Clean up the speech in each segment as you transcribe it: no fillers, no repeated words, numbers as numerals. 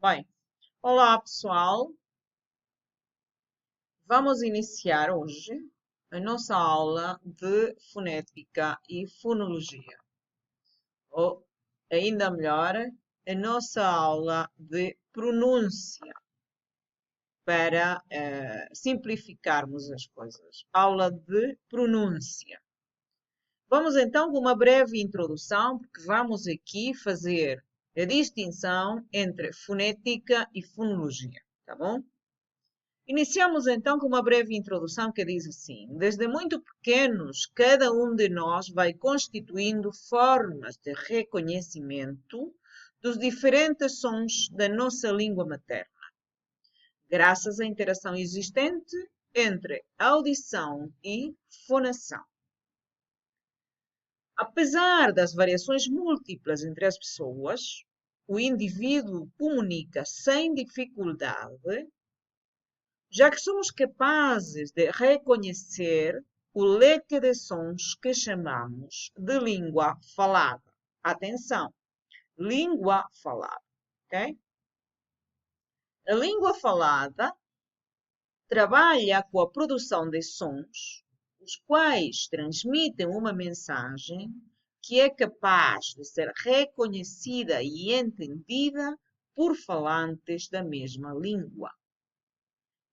Bem, olá pessoal, vamos iniciar hoje a nossa aula de fonética e fonologia. Ou, ainda melhor, a nossa aula de pronúncia, para simplificarmos as coisas. Aula de pronúncia. Vamos então com uma breve introdução, porque vamos aqui fazer a distinção entre fonética e fonologia, tá bom? Iniciamos então com uma breve introdução que diz assim: desde muito pequenos, cada um de nós vai constituindo formas de reconhecimento dos diferentes sons da nossa língua materna, graças à interação existente entre audição e fonação. Apesar das variações múltiplas entre as pessoas, o indivíduo comunica sem dificuldade, já que somos capazes de reconhecer o leque de sons que chamamos de língua falada. Atenção, língua falada, ok? A língua falada trabalha com a produção de sons, os quais transmitem uma mensagem que é capaz de ser reconhecida e entendida por falantes da mesma língua.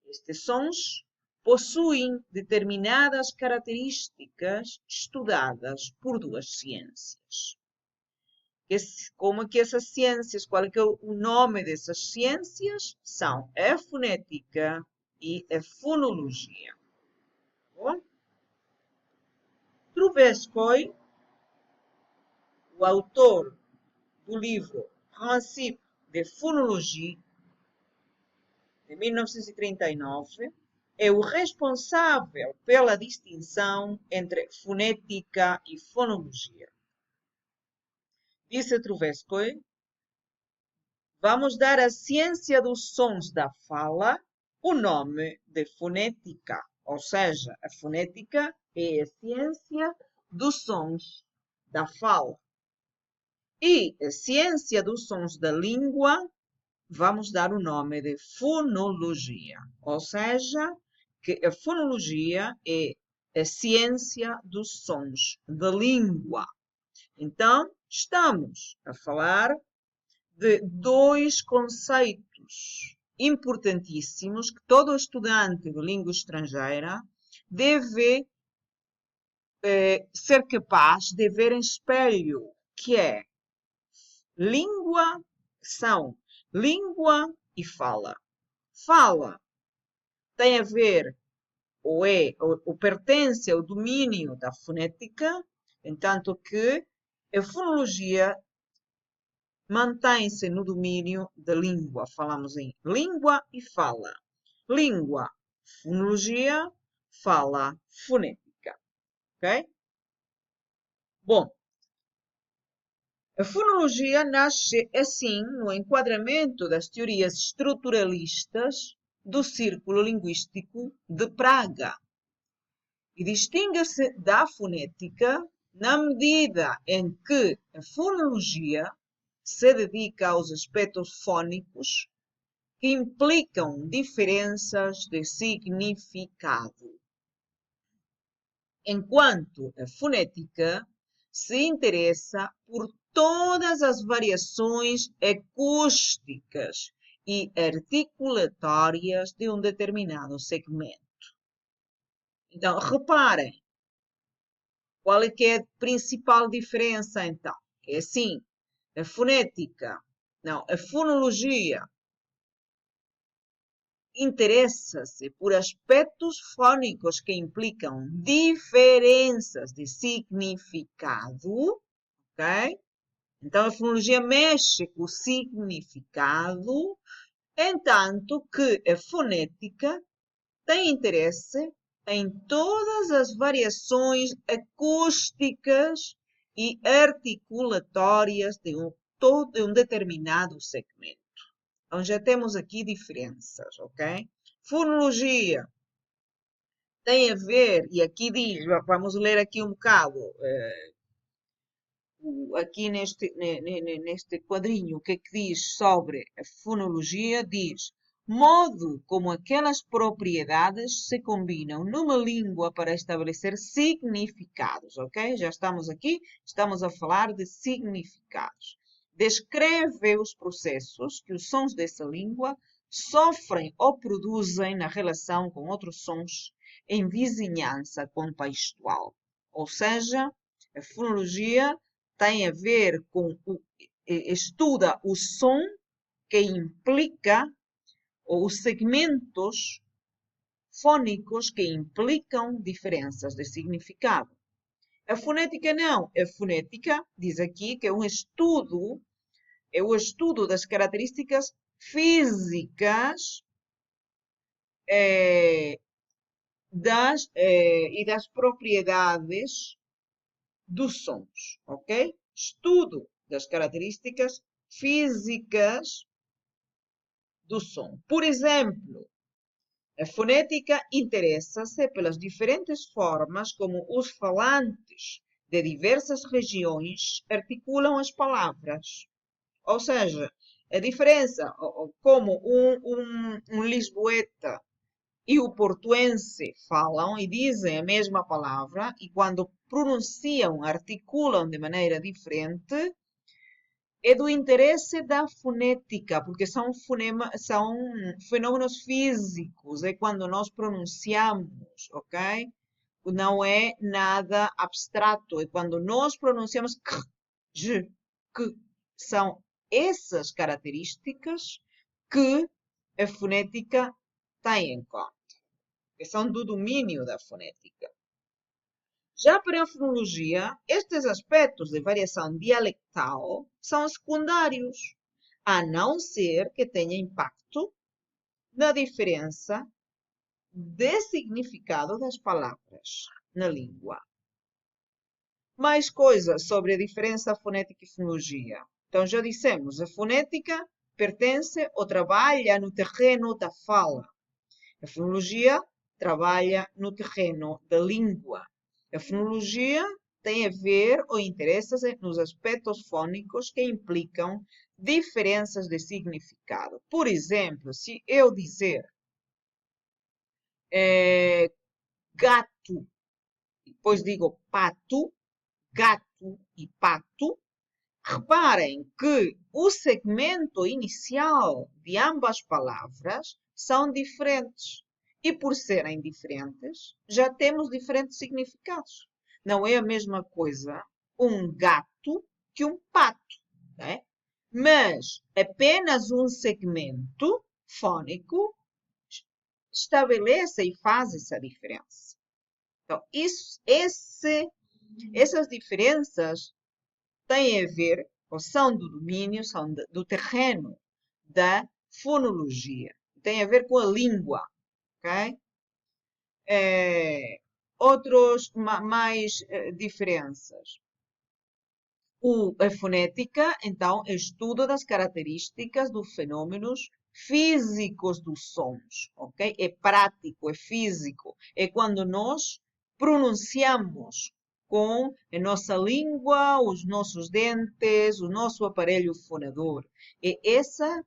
Estes sons possuem determinadas características estudadas por duas ciências. Como é que essas ciências, qual é que é o nome dessas ciências? São a fonética e a fonologia. Bom? Trubetskoy, o autor do livro Principes de Phonologie, de 1939, é o responsável pela distinção entre fonética e fonologia. Disse Trubetskoy, vamos dar à ciência dos sons da fala o nome de fonética, ou seja, a fonética é a ciência dos sons da fala. E a ciência dos sons da língua vamos dar o nome de fonologia, ou seja, que a fonologia é a ciência dos sons da língua. Então, estamos a falar de dois conceitos importantíssimos que todo estudante de língua estrangeira deve ser capaz de ver em espelho, que é língua, são língua e fala. Fala tem a ver, ou pertence ao domínio da fonética, entanto que a fonologia mantém-se no domínio da língua. Falamos em língua e fala. Língua, fonologia, fala, fonética. Ok? Bom, a fonologia nasce assim no enquadramento das teorias estruturalistas do Círculo Linguístico de Praga e distingue-se da fonética na medida em que a fonologia se dedica aos aspectos fônicos que implicam diferenças de significado, enquanto a fonética se interessa por todas as variações acústicas e articulatórias de um determinado segmento. Então, reparem, qual é que é a principal diferença, então? É assim, a fonologia interessa-se por aspectos fônicos que implicam diferenças de significado, ok? Então, a fonologia mexe com o significado, entanto que a fonética tem interesse em todas as variações acústicas e articulatórias de um determinado segmento. Então, já temos aqui diferenças, ok? Fonologia tem a ver, e aqui diz, vamos ler aqui um bocado, aqui neste quadrinho, o que é que diz sobre a fonologia? Diz modo como aquelas propriedades se combinam numa língua para estabelecer significados, ok? Já estamos aqui, estamos a falar de significados. Descreve os processos que os sons dessa língua sofrem ou produzem na relação com outros sons em vizinhança contextual. Ou seja, a fonologia tem a ver com estuda o som que implica, ou os segmentos fônicos que implicam diferenças de significado. A fonética não. A fonética diz aqui que é o estudo das características físicas e das propriedades dos sons, ok? Estudo das características físicas do som. Por exemplo, a fonética interessa-se pelas diferentes formas como os falantes de diversas regiões articulam as palavras. Ou seja, a diferença, como um lisboeta e o portuense falam e dizem a mesma palavra e quando pronunciam, articulam de maneira diferente, é do interesse da fonética, porque são fenômenos físicos, é quando nós pronunciamos, ok? Não é nada abstrato, é quando nós pronunciamos k, j, k. São essas características que a fonética tem em conta, que são do domínio da fonética. Já para a fonologia, estes aspectos de variação dialectal são secundários, a não ser que tenha impacto na diferença de significado das palavras na língua. Mais coisas sobre a diferença fonética e fonologia. Então, já dissemos, a fonética pertence ou trabalha no terreno da fala. A fonologia trabalha no terreno da língua. A fonologia tem a ver ou interessa-se nos aspectos fônicos que implicam diferenças de significado. Por exemplo, se eu dizer gato, depois digo pato, gato e pato, reparem que o segmento inicial de ambas palavras são diferentes. E por serem diferentes, já temos diferentes significados. Não é a mesma coisa um gato que um pato, né? Mas apenas um segmento fônico estabelece e faz essa diferença. Então, essas diferenças têm a ver, ou são do domínio, são do terreno da fonologia. Tem a ver com a língua. Okay? Outros mais diferenças. A fonética, então, é estudo das características dos fenômenos físicos dos sons, ok? É prático, é físico. É quando nós pronunciamos com a nossa língua, os nossos dentes, o nosso aparelho fonador. É essa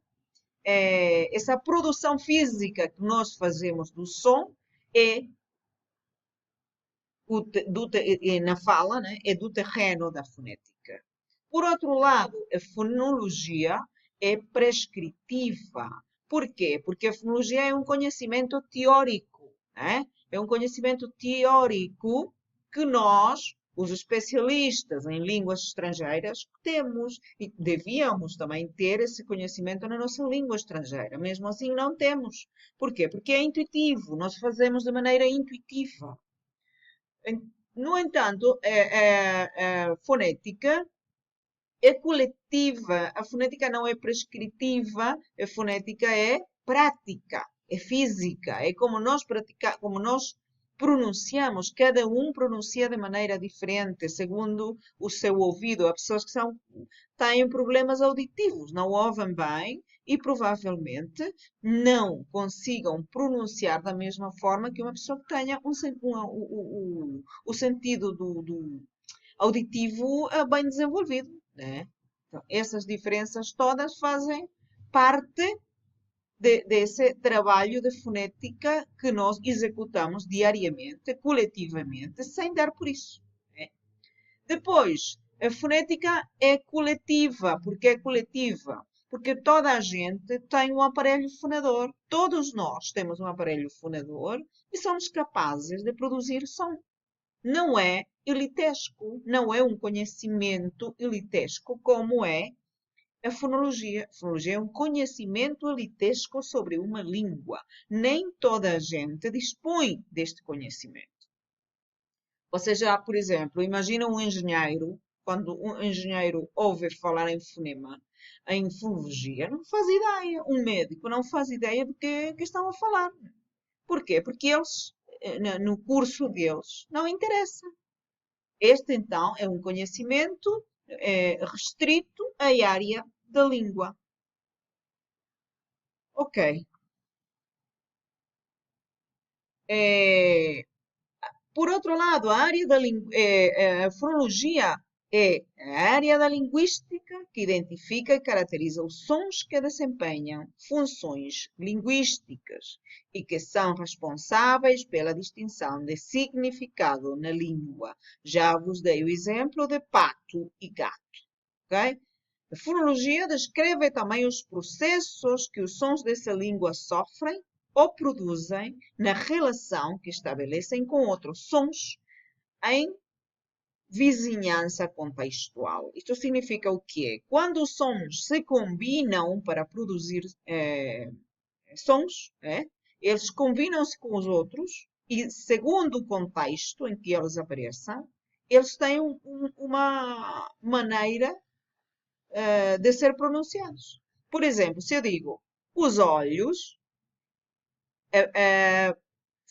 produção física que nós fazemos do som é na fala, né, é do terreno da fonética. Por outro lado, a fonologia é prescritiva. Por quê? Porque a fonologia é um conhecimento teórico. Né? É um conhecimento teórico que nós, os especialistas em línguas estrangeiras, temos e devíamos também ter esse conhecimento na nossa língua estrangeira. Mesmo assim, não temos. Por quê? Porque é intuitivo, nós fazemos de maneira intuitiva. No entanto, a fonética é coletiva, a fonética não é prescritiva, a fonética é prática, é física, é como nós pronunciamos, cada um pronuncia de maneira diferente, segundo o seu ouvido. Há pessoas que têm problemas auditivos, não ouvem bem e provavelmente não consigam pronunciar da mesma forma que uma pessoa que tenha o sentido auditivo bem desenvolvido, né? Então, essas diferenças todas fazem parte desse trabalho de fonética que nós executamos diariamente, coletivamente, sem dar por isso, né? Depois, a fonética é coletiva. Por que é coletiva? Porque toda a gente tem um aparelho fonador. Todos nós temos um aparelho fonador e somos capazes de produzir som. Não é elitesco, não é um conhecimento elitesco como é a fonologia. A fonologia é um conhecimento elitesco sobre uma língua. Nem toda a gente dispõe deste conhecimento. Você já, por exemplo, imagina um engenheiro, quando um engenheiro ouve falar em fonema, em fonologia, não faz ideia. Um médico não faz ideia do que estão a falar. Porquê? Porque eles, no curso deles, não interessa. Este, então, é um conhecimento restrito à área da língua. Ok. É, por outro lado, a fonologia é a área da linguística que identifica e caracteriza os sons que desempenham funções linguísticas e que são responsáveis pela distinção de significado na língua. Já vos dei o exemplo de pato e gato. Okay? A fonologia descreve também os processos que os sons dessa língua sofrem ou produzem na relação que estabelecem com outros sons em vizinhança contextual. Isto significa o quê? Quando os sons se combinam para produzir sons, eles combinam-se com os outros e, segundo o contexto em que eles apareçam, eles têm uma maneira de ser pronunciados. Por exemplo, se eu digo os olhos, a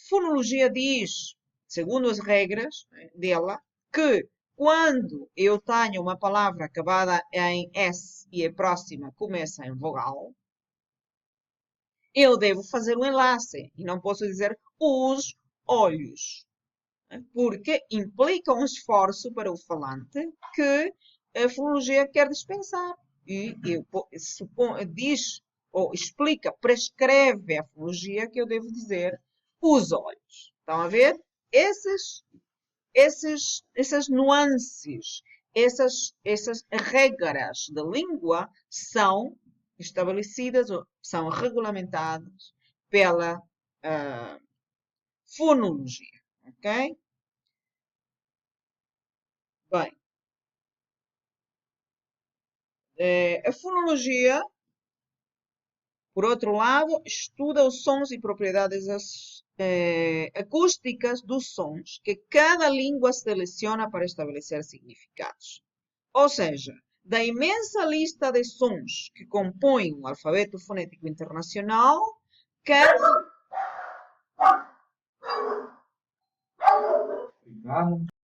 fonologia diz, segundo as regras dela, que quando eu tenho uma palavra acabada em S e a próxima começa em vogal, eu devo fazer um enlace e não posso dizer os olhos, porque implica um esforço para o falante que a fonologia quer dispensar. E diz ou explica, prescreve a fonologia que eu devo dizer os olhos. Estão a ver? Essas nuances, essas regras da língua são estabelecidas, são regulamentadas pela fonologia. Ok? Bem, a fonologia, por outro lado, estuda os sons e propriedades acústicas dos sons que cada língua seleciona para estabelecer significados. Ou seja, da imensa lista de sons que compõem o alfabeto fonético internacional, cada